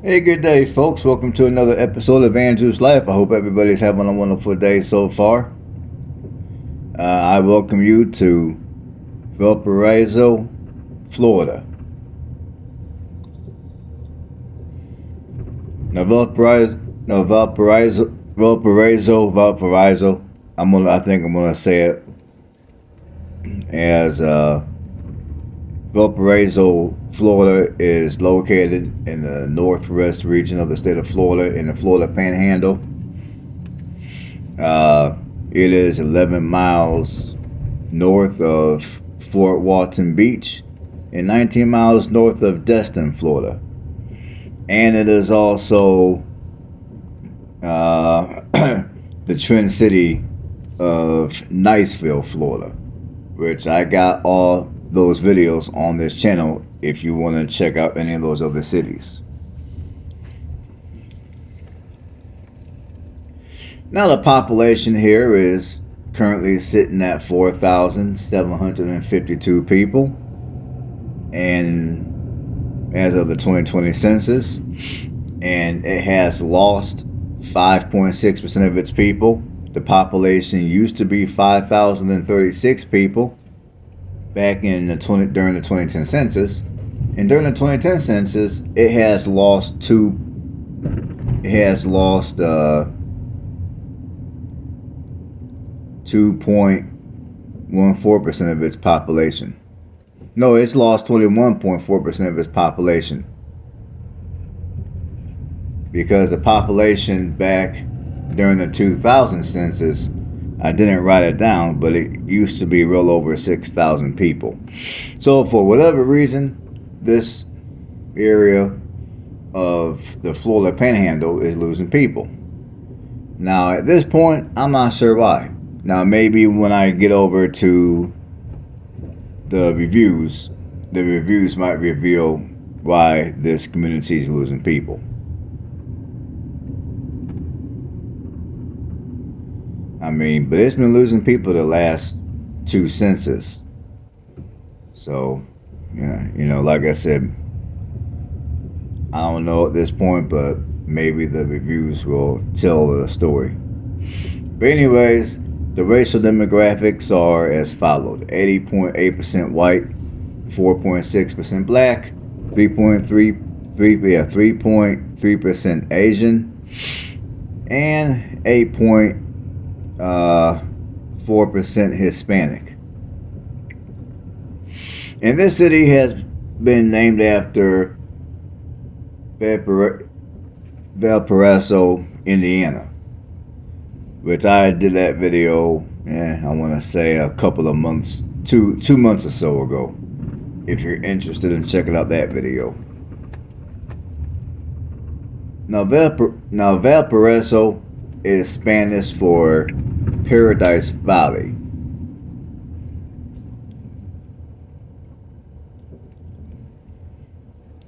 Hey, good day, folks. Welcome to another episode of Andrew's Life. I hope everybody's having a wonderful day so far. I welcome you to Valparaiso, Florida. Now, Valparaiso. I think I'm gonna say it as Valparaiso, Florida is located in the northwest region of the state of Florida in the Florida panhandle. It is 11 miles north of Fort Walton Beach and 19 miles north of Destin, Florida. And it is also the twin city of Niceville, Florida, which I got all those videos on this channel if you want to check out any of those other cities. Now the population here is currently sitting at 4,752 people, and as of the 2020 census, and it has lost 5.6% of its people. The population used to be 5,036 people back in during the 2010 census, and during the 2010 census, it has lost 2.14% of its population. No, it's lost 21.4% of its population, because the population back during the 2000 census, I didn't write it down, but it used to be well over 6,000 people. So for whatever reason, this area of the Florida Panhandle is losing people. Now at this point, I'm not sure why. Now maybe when I get over to the reviews might reveal why this community is losing people. But it's been losing people the last two census. So, yeah, like I said, I don't know at this point, but maybe the reviews will tell the story. But anyways, the racial demographics are as followed: 80.8% white, 4.6% black, 3.3% Asian, and 8.4% Hispanic. And this city has been named after Valparaiso, Indiana, which I did that video, I want to say a couple of months, 2 months or so ago, if you're interested in checking out that video. Now Valparaiso is Spanish for Paradise Valley.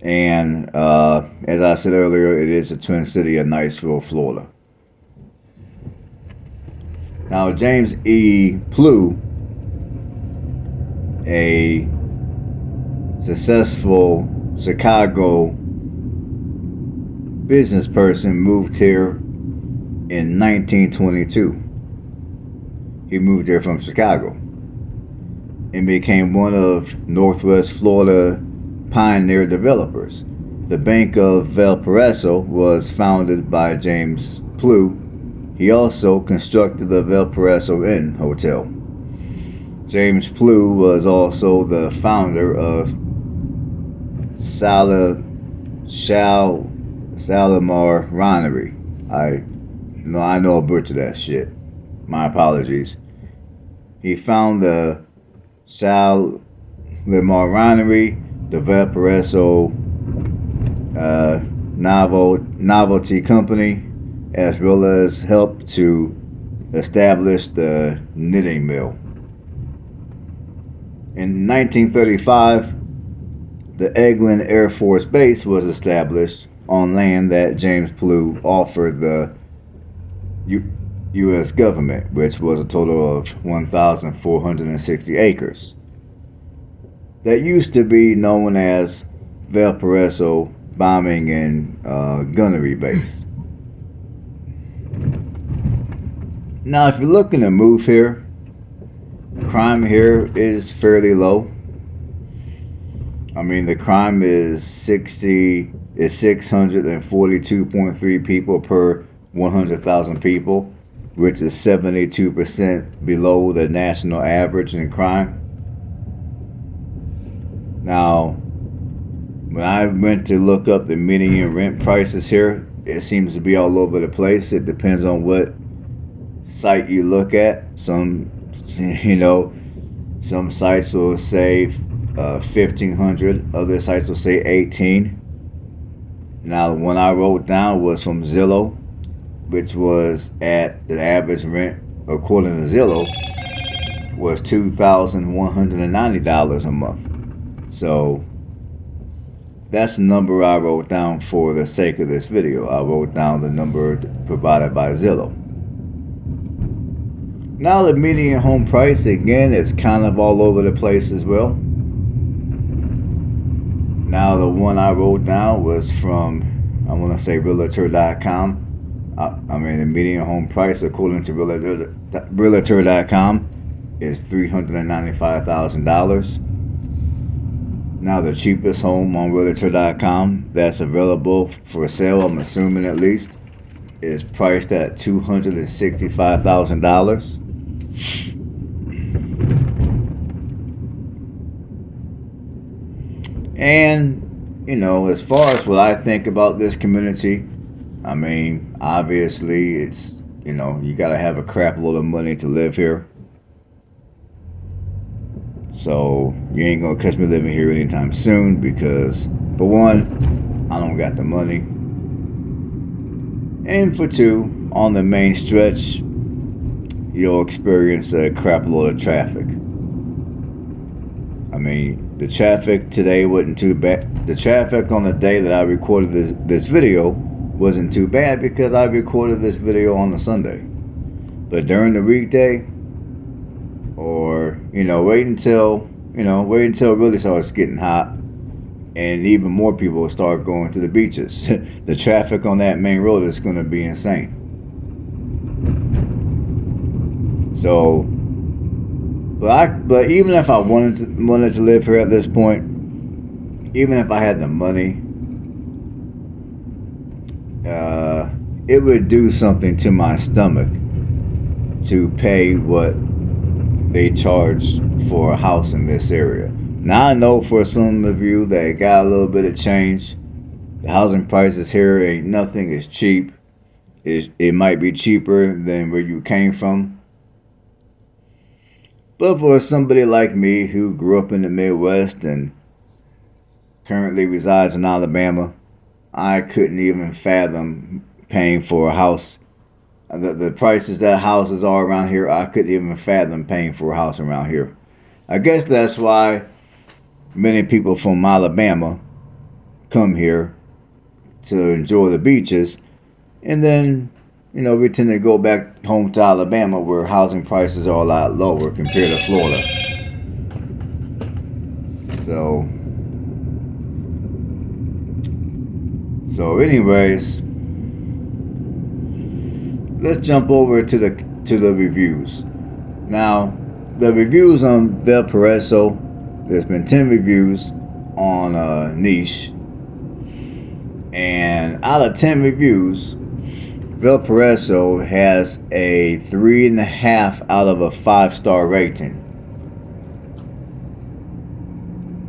And as I said earlier, it is the twin city of Niceville, Florida. Now James E. Plew, a successful Chicago business person, moved here in 1922. He moved here from Chicago and became one of Northwest Florida pioneer developers. The Bank of Valparaiso was founded by James Plew. He also constructed the Valparaiso Inn Hotel. James Plew was also the founder of Shalimar Winery. I know I butchered that shit. My apologies. He found the Shalimar Winery, the Valparaiso Novelty Company, as well as helped to establish the knitting mill. In 1935, the Eglin Air Force Base was established on land that James Plew offered the U.S. government, which was a total of 1,460 acres. That used to be known as Valparaiso bombing and gunnery base. Now, if you're looking to move here, crime here is fairly low. I mean, the crime is 642.3 people per 100,000 people, which is 72% below the national average in crime. Now, when I went to look up the median rent prices here, it seems to be all over the place. It depends on what site you look at. Some sites will say 1,500. Other sites will say 18. Now, the one I wrote down was from Zillow, which was at the average rent, according to Zillow, was $2,190 a month. So that's the number I wrote down for the sake of this video. I wrote down the number provided by Zillow. Now the median home price, again, is kind of all over the place as well. Now the one I wrote down was from, I want to say, realtor.com. I mean, the median home price according to realtor.com is $395,000. Now the cheapest home on realtor.com that's available for sale, I'm assuming at least, is priced at $265,000. And, as far as what I think about this community, I mean, obviously it's, you got to have a crap load of money to live here. So you ain't going to catch me living here anytime soon because, for one, I don't got the money. And for two, on the main stretch, you'll experience a crap load of traffic. I mean, the traffic today wasn't too bad. The traffic on the day that I recorded this video wasn't too bad because I recorded this video on a Sunday. But during the weekday, or wait until it really starts getting hot, and even more people will start going to the beaches. The traffic on that main road is going to be insane. So, but even if I wanted to live here at this point, even if I had the money, it would do something to my stomach to pay what they charge for a house in this area. Now I know for some of you that got a little bit of change, the housing prices here ain't nothing is cheap. It might be cheaper than where you came from. But for somebody like me who grew up in the Midwest and currently resides in Alabama, I couldn't even fathom paying for a house. The prices that houses are around here, I couldn't even fathom paying for a house around here. I guess that's why many people from Alabama come here to enjoy the beaches. And then, we tend to go back home to Alabama where housing prices are a lot lower compared to Florida. So anyways, let's jump over to the reviews. Now, the reviews on Valparaiso, there's been 10 reviews on Niche, and out of 10 reviews, Valparaiso has a 3.5 out of a 5-star rating.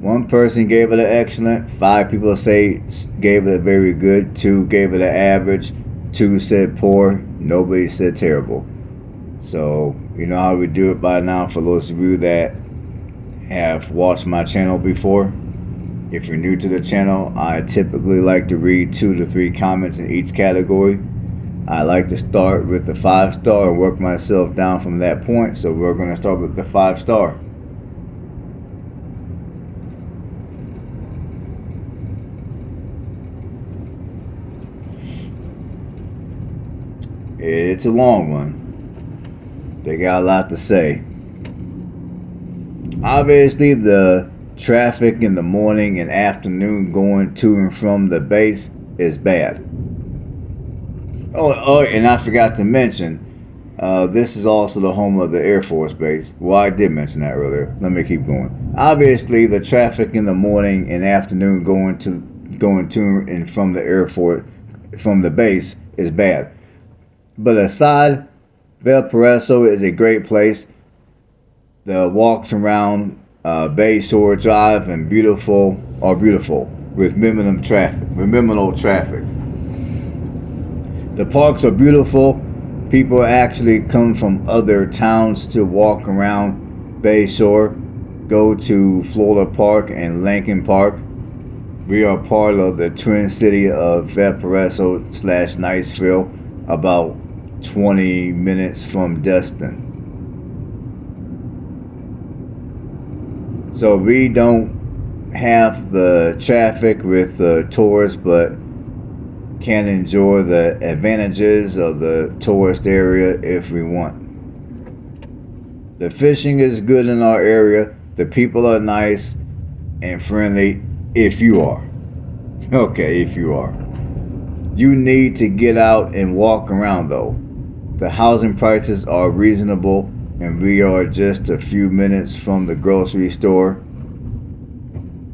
One person gave it an excellent, 5 people gave it a very good, 2 gave it an average, 2 said poor, nobody said terrible. So, you know how we do it by now for those of you that have watched my channel before. If you're new to the channel, I typically like to read 2 to 3 comments in each category. I like to start with the 5-star and work myself down from that point. So we're going to start with the 5-star. It's a long one. They got a lot to say. Obviously, the traffic in the morning and afternoon going to and from the base is bad. Oh, and I forgot to mention, this is also the home of the Air Force Base. Well, I did mention that earlier. Let me keep going. Obviously, the traffic in the morning and afternoon going to and from the airport, from the base, is bad. But aside, Valparaiso is a great place. The walks around Bay Shore Drive and beautiful with minimal traffic. The parks are beautiful. People actually come from other towns to walk around Bay Shore, go to Florida Park and Lincoln Park. We are part of the Twin City of Valparaiso / Niceville, about 20 minutes from Destin. So we don't have the traffic with the tourists, but can enjoy the advantages of the tourist area if we want. The fishing is good in our area. The people are nice and friendly if you are. Okay, if you are. You need to get out and walk around though. The housing prices are reasonable and we are just a few minutes from the grocery store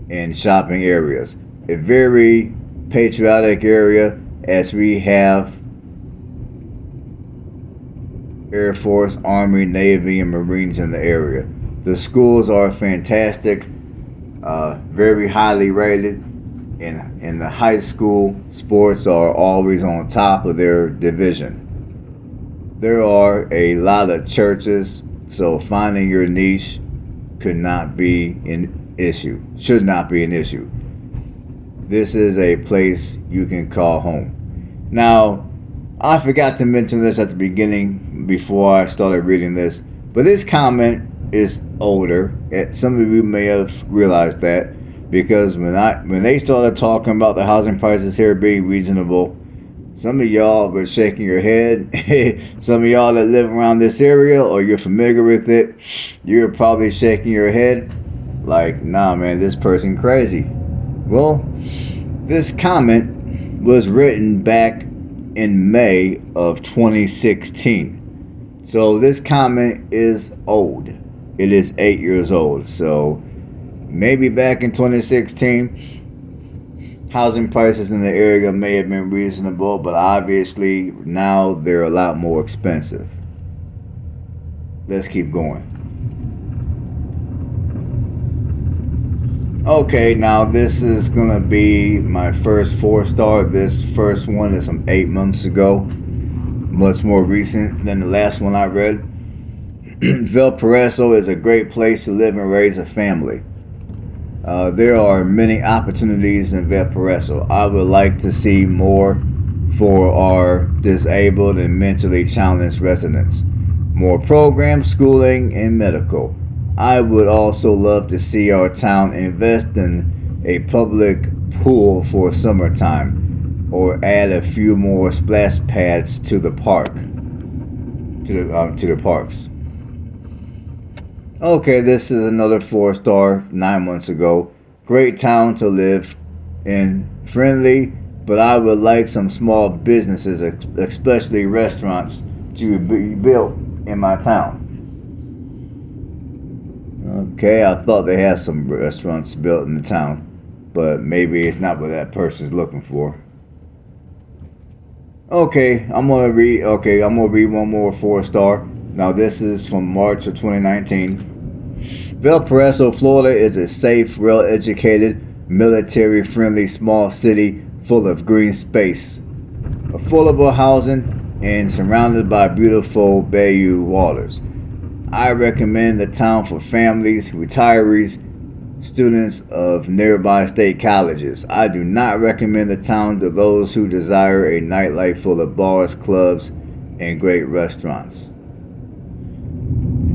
and shopping areas. A very patriotic area as we have Air Force, Army, Navy, and Marines in the area. The schools are fantastic, very highly rated, and in the high school, sports are always on top of their division. There are a lot of churches, so finding your niche should not be an issue. This is a place you can call home. Now, I forgot to mention this at the beginning before I started reading this, but this comment is older. Some of you may have realized that because when they started talking about the housing prices here being reasonable, some of y'all were shaking your head. Some of y'all that live around this area or you're familiar with it, you're probably shaking your head like, nah, man, this person crazy. Well, this comment was written back in May of 2016. So this comment is old. It is 8 years old. So maybe back in 2016, housing prices in the area may have been reasonable, but obviously now they're a lot more expensive. Let's keep going. Okay, now this is going to be my first 4-star. This first one is from 8 months ago. Much more recent than the last one I read. Valparaiso is a great place to live and raise a family. There are many opportunities in Valparaiso. I would like to see more for our disabled and mentally challenged residents. More programs, schooling, and medical. I would also love to see our town invest in a public pool for summertime or add a few more splash pads to the parks. Okay, this is another 4-star, 9 months ago. Great town to live in, friendly, but I would like some small businesses, especially restaurants, to be built in my town. Okay, I thought they had some restaurants built in the town, but maybe it's not what that person's looking for. Okay, I'm gonna read one more 4-star. Now this is from March of 2019. Valparaiso, Florida is a safe, well-educated, military-friendly small city full of green space, affordable housing, and surrounded by beautiful bayou waters. I recommend the town for families, retirees, students of nearby state colleges. I do not recommend the town to those who desire a nightlife full of bars, clubs, and great restaurants.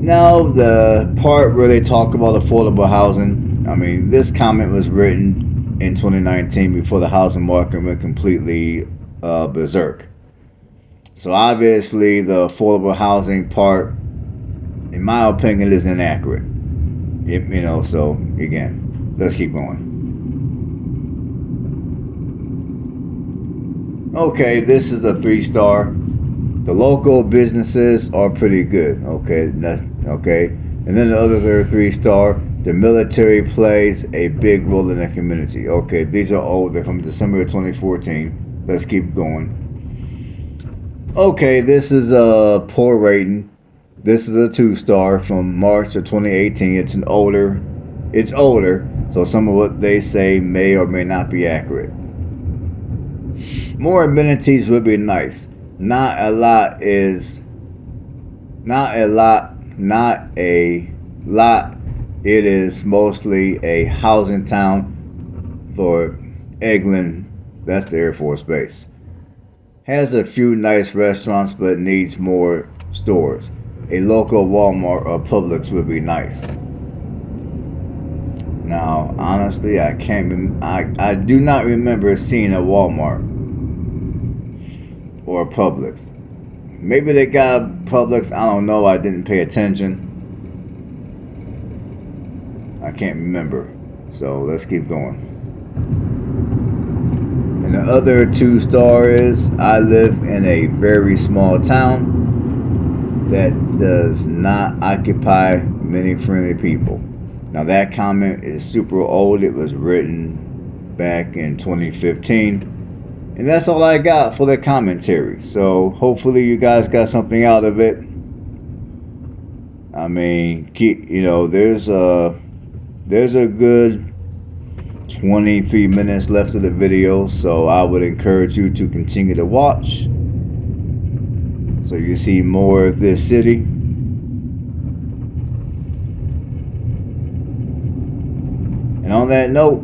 Now, the part where they talk about affordable housing, this comment was written in 2019 before the housing market went completely berserk. So obviously the affordable housing part, in my opinion, is inaccurate. So again, Let's keep going. Okay, this is a 3-star. The local businesses are pretty good. Okay, that's okay. And then the others are 3-star. The military plays a big role in the community. Okay, these are old. They're from December of 2014. Let's keep going. Okay, this is a poor rating. This is a 2-star from March of 2018. It's older, so some of what they say may or may not be accurate. More amenities would be nice. Not a lot. It is mostly a housing town for Eglin. That's the Air Force Base. Has a few nice restaurants, but needs more stores. A local Walmart or Publix would be nice. Now, honestly, I do not remember seeing a Walmart or a Publix. Maybe they got Publix. I don't know. I didn't pay attention. I can't remember. So let's keep going. And the other 2-star is I live in a very small town that does not occupy many friendly people. Now that comment is super old. It was written back in 2015. And that's all I got for the commentary. So hopefully you guys got something out of it. I mean, there's a good 23 minutes left of the video, so I would encourage you to continue to watch so you see more of this city. And on that note,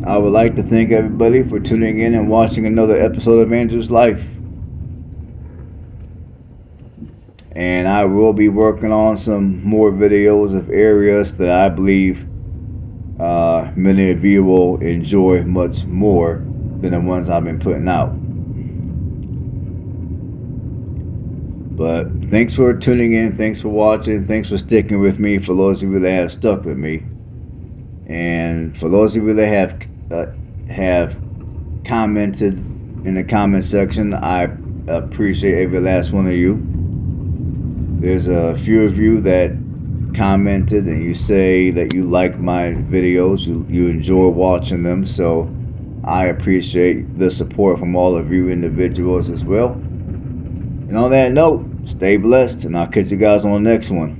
I would like to thank everybody for tuning in and watching another episode of Andrew's Life. And I will be working on some more videos of areas that I believe many of you will enjoy much more than the ones I've been putting out. But thanks for tuning in. Thanks for watching. Thanks for sticking with me, for those of you that have stuck with me. And for those of you that have commented in the comment section, I appreciate every last one of you. There's a few of you that commented and you say that you like my videos, you enjoy watching them, so I appreciate the support from all of you individuals as well. And on that note, stay blessed, and I'll catch you guys on the next one.